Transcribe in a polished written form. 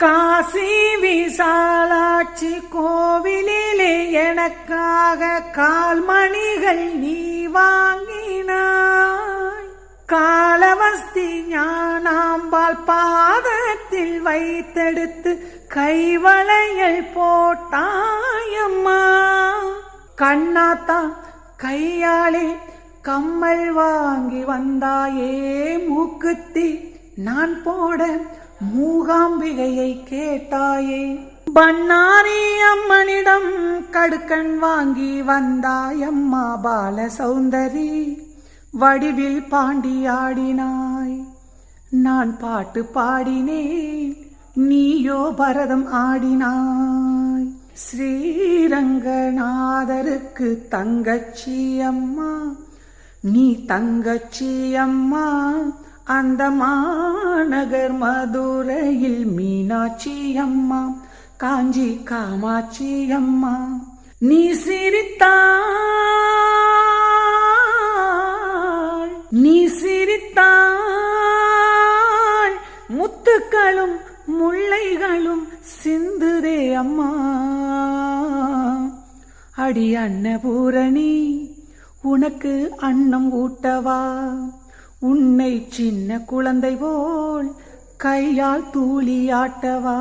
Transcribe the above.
காசி விசாலாட்சி கோவிலிலே எனக்காக கால்மணிகள் நீ வாங்கினாய். காலவஸ்தி ஞானாம்பாள் பாதத்தில் வைத்தெடுத்து கைவளையல் போட்டாயம்மா. கண்ணாத்தா கையாலே கம்மல் வாங்கி வந்தாயே. மூக்குத்தி நான் போட மூகாம்பிகையை கேட்டாயே. பண்ணாரி அம்மனிடம் கடுக்கண் வாங்கி வந்தாயம்மா. பால சௌந்தரி வடிவில் பாண்டியாடினாய். நான் பாட்டு பாடினேன், நீயோ பரதம் ஆடினாய். ஸ்ரீரங்கநாதருக்கு தங்கச்சி அம்மா, நீ தங்கச்சி அம்மா. அந்த மாநகர் மதுரையில் மீனாட்சி அம்மா, காஞ்சி காமாட்சி அம்மா. நீ சிரித்தாள், நீ சிரித்தாள், முத்துக்களும் முல்லைகளும் சிந்துதே அம்மா. அடி அன்னபூரணி உனக்கு அன்னம் ஊட்டவா. உன்னை சின்ன குழந்தை போல் கையால் தூளியாட்டவா.